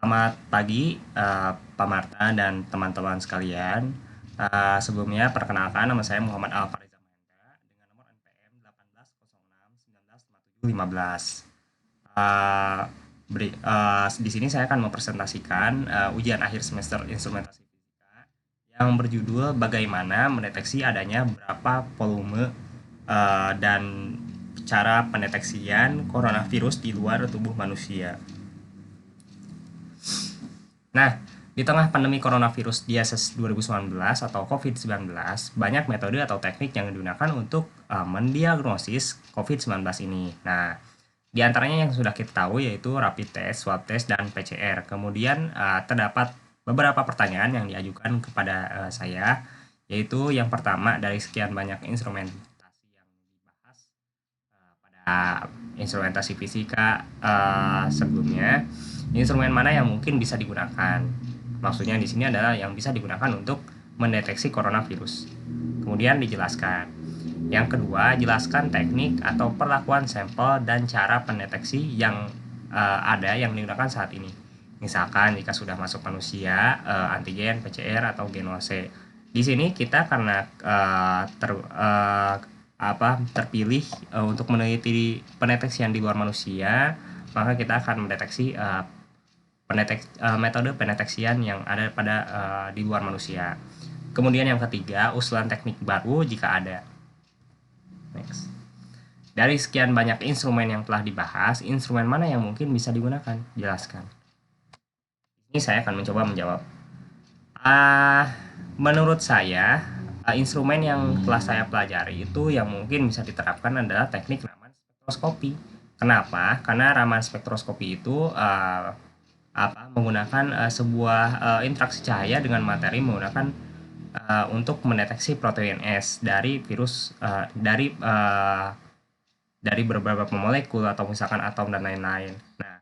Selamat pagi, Pak Marta dan teman-teman sekalian. Sebelumnya perkenalkan nama saya Muhammad Alfariza Mahendra dengan nomor NPM 1806195715. Eh, di sini saya akan mempresentasikan ujian akhir semester instrumentasi fisika yang berjudul bagaimana mendeteksi adanya berapa volume dan cara pendeteksian coronavirus di luar tubuh manusia. Nah, di tengah pandemi coronavirus disease 2019 atau COVID-19, banyak metode atau teknik yang digunakan untuk mendiagnosis COVID-19 ini. Nah, di antaranya yang sudah kita tahu yaitu rapid test, swab test, dan PCR. Kemudian terdapat beberapa pertanyaan yang diajukan kepada saya, yaitu yang pertama dari sekian banyak instrumentasi yang dibahas pada instrumentasi fisika sebelumnya, instrumen mana yang mungkin bisa digunakan? Maksudnya di sini adalah yang bisa digunakan untuk mendeteksi coronavirus. Kemudian dijelaskan. Yang kedua, jelaskan teknik atau perlakuan sampel dan cara pendeteksi yang ada yang digunakan saat ini. Misalkan jika sudah masuk manusia, antigen, PCR, atau genose. Di sini kita karena terpilih untuk meneliti pendeteksian di luar manusia, maka kita akan mendeteksi metode pendeteksian yang ada pada di luar manusia. Kemudian yang ketiga, usulan teknik baru jika ada. Next. Dari sekian banyak instrumen yang telah dibahas, instrumen mana yang mungkin bisa digunakan? Jelaskan. Ini saya akan mencoba menjawab. Menurut saya, instrumen yang telah saya pelajari itu yang mungkin bisa diterapkan adalah teknik Raman spektroskopi. Kenapa? Karena Raman spektroskopi itu menggunakan sebuah interaksi cahaya dengan materi menggunakan untuk mendeteksi protein S dari virus dari beberapa molekul atau misalkan atom dan lain-lain. Nah,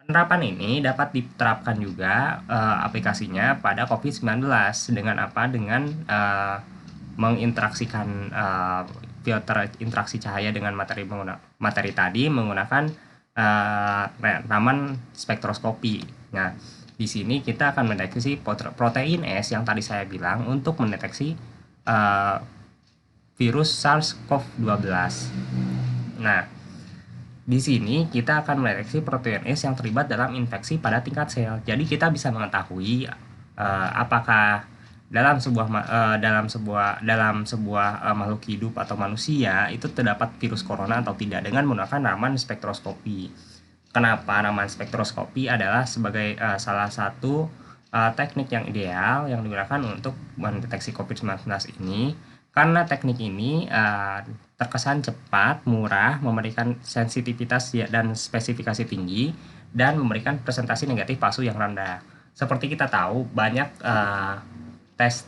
penerapan ini dapat diterapkan juga aplikasinya pada COVID-19 dengan apa? Dengan menginteraksikan filter interaksi cahaya dengan materi tadi menggunakan Raman spektroskopi. Nah, di sini kita akan mendeteksi protein S yang tadi saya bilang untuk mendeteksi virus SARS-CoV-2. Nah, di sini kita akan mendeteksi protein S yang terlibat dalam infeksi pada tingkat sel. Jadi kita bisa mengetahui apakah dalam sebuah makhluk hidup atau manusia itu terdapat virus corona atau tidak dengan menggunakan Raman spektroskopi. Kenapa Raman spektroskopi adalah sebagai salah satu teknik yang ideal yang digunakan untuk mendeteksi COVID-19 ini? Karena teknik ini terkesan cepat, murah, memberikan sensitivitas dan spesifikasi tinggi, dan memberikan presentasi negatif palsu yang rendah. Seperti kita tahu, banyak tes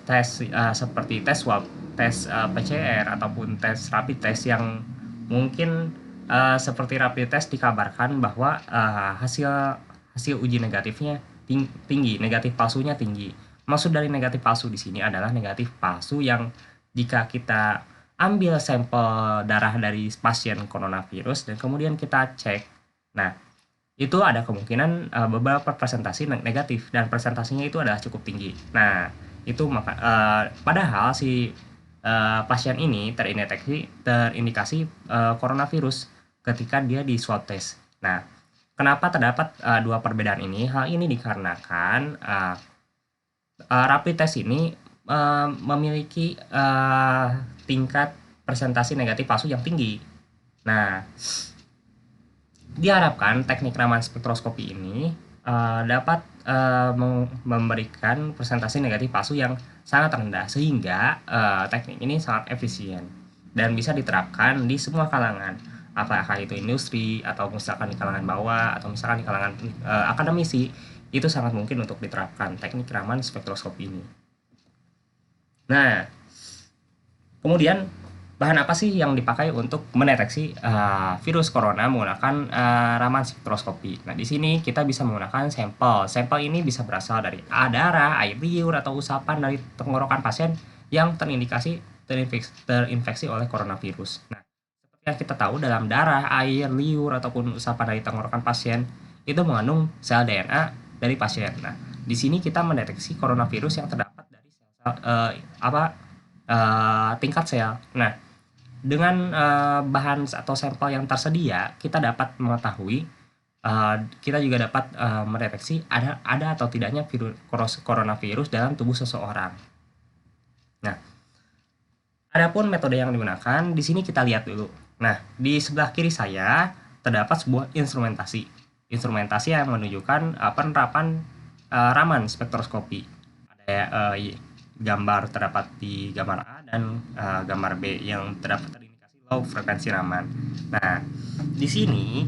seperti tes swab, tes PCR, ataupun tes rapid test yang mungkin seperti rapid test dikabarkan bahwa hasil uji negatifnya tinggi, negatif palsunya tinggi. Maksud dari negatif palsu di sini adalah negatif palsu yang jika kita ambil sampel darah dari pasien coronavirus dan kemudian kita cek, nah itu ada kemungkinan beberapa presentasi negatif dan presentasinya itu adalah cukup tinggi. Nah, itu padahal si pasien ini terindikasi coronavirus ketika dia di swab test. Nah, kenapa terdapat dua perbedaan ini? Hal ini dikarenakan rapid test ini memiliki tingkat presentasi negatif palsu yang tinggi. Nah, diharapkan teknik Raman spektroskopi ini dapat memberikan presentasi negatif palsu yang sangat rendah, sehingga teknik ini sangat efisien dan bisa diterapkan di semua kalangan, apakah itu industri atau misalkan di kalangan bawah atau misalkan di kalangan akademisi, itu sangat mungkin untuk diterapkan teknik Raman spektroskopi ini. Nah, kemudian bahan apa sih yang dipakai untuk mendeteksi virus corona menggunakan Raman spektroskopi? Nah, di sini kita bisa menggunakan sampel. Sampel ini bisa berasal dari darah, air liur, atau usapan dari tenggorokan pasien yang terinfeksi oleh coronavirus. Nah, seperti yang kita tahu, dalam darah, air liur, ataupun usapan dari tenggorokan pasien itu mengandung sel DNA dari pasien. Nah, di sini kita mendeteksi coronavirus yang terdapat dari tingkat sel. Nah, dengan bahan atau sampel yang tersedia, kita dapat mengetahui, kita juga dapat mendeteksi ada atau tidaknya coronavirus dalam tubuh seseorang. Nah, adapun metode yang digunakan, di sini kita lihat dulu. Nah, di sebelah kiri saya terdapat sebuah instrumentasi. Instrumentasi yang menunjukkan penerapan Raman spektroskopi. Ada gambar terdapat di gambar A dan gambar B yang terdapat terindikasi low frekuensi Raman. Nah, di sini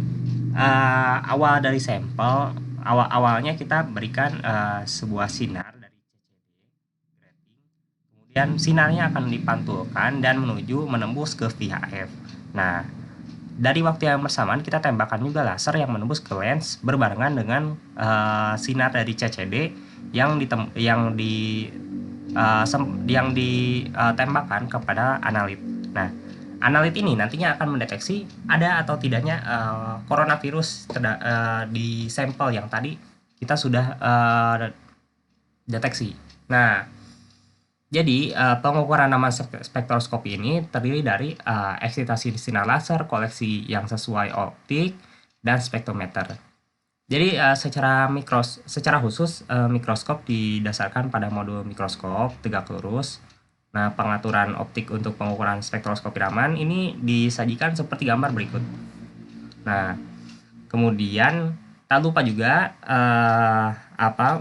awal dari sampel, awalnya kita berikan sebuah sinar dari CCD grating, kemudian sinarnya akan dipantulkan dan menembus ke VHF. Nah, dari waktu yang bersamaan kita tembakan juga laser yang menembus ke lens berbarengan dengan sinar dari CCD yang ditembakkan kepada analit. Nah, analit ini nantinya akan mendeteksi ada atau tidaknya coronavirus di sampel yang tadi kita sudah deteksi. Nah, jadi pengukuran Raman spektroskopi ini terdiri dari eksitasi sinar laser, koleksi yang sesuai optik, dan spektrometer. Jadi secara khusus mikroskop didasarkan pada modul mikroskop tegak lurus. Nah, pengaturan optik untuk pengukuran spektroskopi Raman ini disajikan seperti gambar berikut. Nah, kemudian tak lupa juga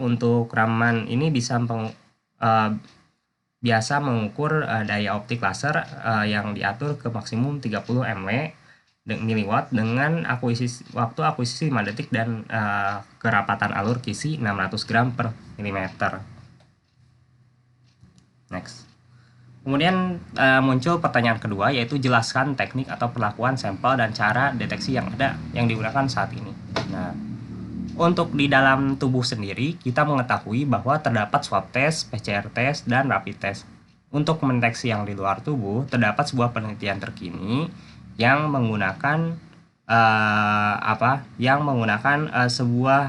untuk Raman ini biasa mengukur daya optik laser yang diatur ke maksimum 30 mW dengan waktu akuisisi 5 detik dan kerapatan alur kisi 600 gram per milimeter. Next. Kemudian muncul pertanyaan kedua, yaitu jelaskan teknik atau perlakuan sampel dan cara deteksi yang digunakan saat ini. Nah, untuk di dalam tubuh sendiri, kita mengetahui bahwa terdapat swab test, PCR test, dan rapid test. Untuk mendeteksi yang di luar tubuh, terdapat sebuah penelitian terkini yang menggunakan sebuah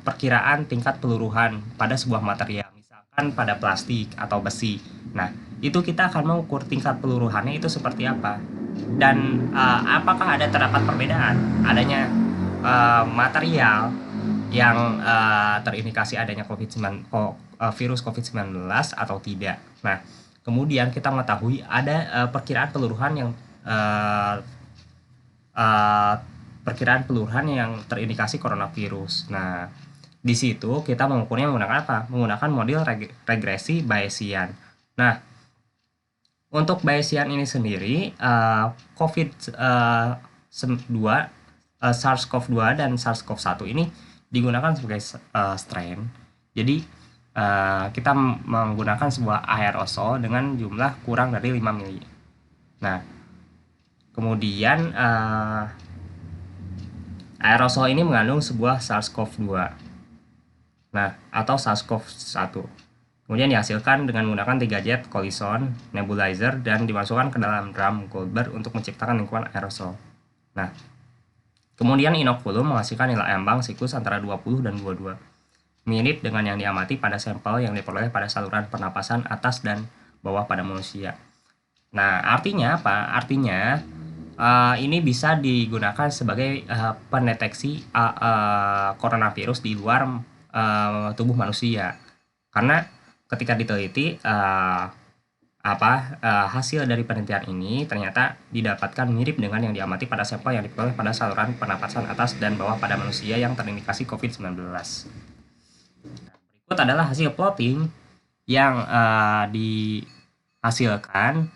perkiraan tingkat peluruhan pada sebuah material, misalkan pada plastik atau besi. Nah, itu kita akan mengukur tingkat peluruhannya itu seperti apa, dan apakah terdapat perbedaan adanya material yang terindikasi adanya virus COVID-19 atau tidak. Nah, kemudian kita mengetahui ada perkiraan peluruhan yang terindikasi coronavirus. Nah, di situ kita mengukurnya menggunakan apa? Menggunakan model regresi Bayesian. Nah, untuk Bayesian ini sendiri, SARS-CoV-2 dan SARS-CoV-1 ini digunakan sebagai strain. Jadi kita menggunakan sebuah aerosol dengan jumlah kurang dari 5 mili. Nah, kemudian aerosol ini mengandung sebuah SARS-CoV-2. Nah, atau SARS-CoV-1. Kemudian dihasilkan dengan menggunakan 3 jet Collison nebulizer dan dimasukkan ke dalam drum Goldberg untuk menciptakan lingkungan aerosol. Nah, kemudian inokulum menghasilkan nilai ambang siklus antara 20 dan 22. Mirip dengan yang diamati pada sampel yang diperoleh pada saluran pernapasan atas dan bawah pada manusia. Nah, artinya apa? Artinya ini bisa digunakan sebagai pendeteksi coronavirus di luar tubuh manusia. Karena ketika diteliti hasil dari penelitian ini ternyata didapatkan mirip dengan yang diamati pada sampel yang diperoleh pada saluran pernapasan atas dan bawah pada manusia yang terindikasi COVID-19. Berikut adalah hasil plotting yang dihasilkan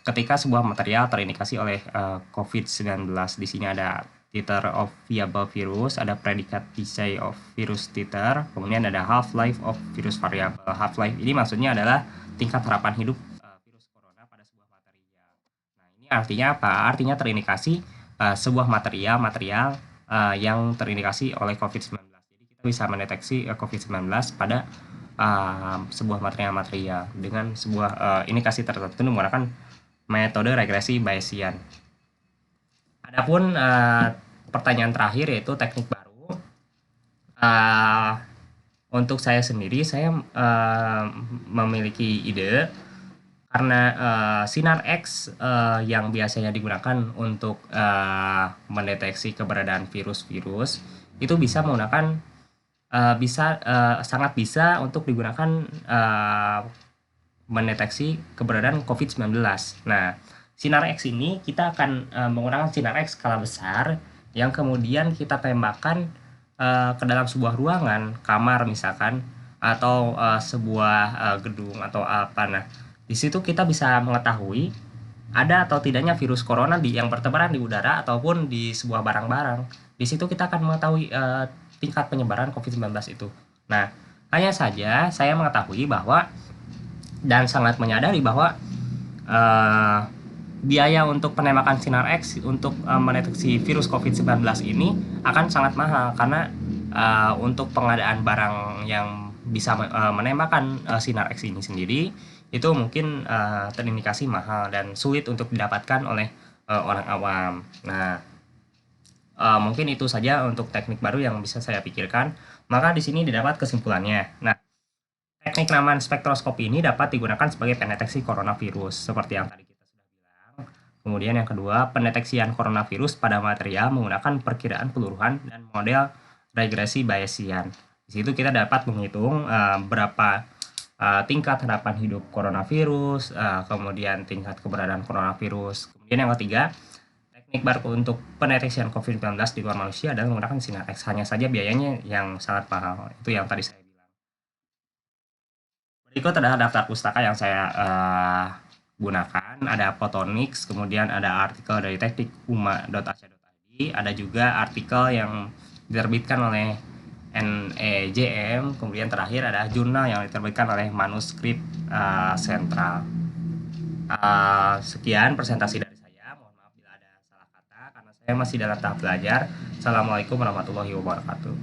ketika sebuah material terindikasi oleh COVID-19. Di sini ada titer of viable virus, ada predikat decay of virus titer, kemudian ada half-life of virus variable. Half-life ini maksudnya adalah tingkat harapan hidup virus corona pada sebuah material. Nah, ini artinya apa? Artinya terindikasi sebuah material yang terindikasi oleh COVID-19. Jadi kita bisa mendeteksi COVID-19 pada sebuah material dengan sebuah indikasi tertentu menggunakan metode regresi Bayesian. Adapun pertanyaan terakhir yaitu teknik baru. Eee, untuk saya sendiri, saya, memiliki ide karena, sinar X, yang biasanya digunakan untuk, mendeteksi keberadaan virus-virus, itu bisa menggunakan, sangat bisa untuk digunakan, mendeteksi keberadaan COVID-19. Nah, sinar X ini kita akan, menggunakan sinar X skala besar yang kemudian kita tembakkan, ke dalam sebuah ruangan, kamar misalkan, atau, sebuah, gedung atau apa. Nah, di situ kita bisa mengetahui ada atau tidaknya virus corona yang bertebaran di udara ataupun di sebuah barang-barang. Di situ kita akan mengetahui, tingkat penyebaran COVID-19 itu. Nah, hanya saja saya mengetahui bahwa dan sangat menyadari bahwa, eee, biaya untuk penembakan sinar X untuk, mendeteksi virus COVID-19 ini akan sangat mahal karena, untuk pengadaan barang yang bisa menembakkan, sinar X ini sendiri, itu mungkin, terindikasi mahal dan sulit untuk didapatkan oleh, orang awam. Nah, mungkin itu saja untuk teknik baru yang bisa saya pikirkan, maka di sini didapat kesimpulannya. Nah, teknik Raman spektroskopi ini dapat digunakan sebagai pendeteksi coronavirus, seperti yang tadi kita sudah bilang. Kemudian yang kedua, pendeteksian coronavirus pada material menggunakan perkiraan peluruhan dan model regresi Bayesian. Di situ kita dapat menghitung berapa tingkat harapan hidup coronavirus, kemudian tingkat keberadaan coronavirus. Kemudian yang ketiga, teknik baru untuk pendeteksian COVID-19 di luar manusia adalah menggunakan sinar X. Hanya saja biayanya yang sangat mahal. Itu yang tadi saya bilang. Berikut adalah daftar pustaka yang saya gunakan. Ada Photonix, kemudian ada artikel dari teknikuma.ac.id, ada juga artikel yang diterbitkan oleh NEJM, kemudian terakhir ada jurnal yang diterbitkan oleh Manuskrip Sentral. Sekian presentasi dari saya. Mohon maaf bila ada salah kata karena saya masih dalam tahap belajar. Assalamualaikum warahmatullahi wabarakatuh.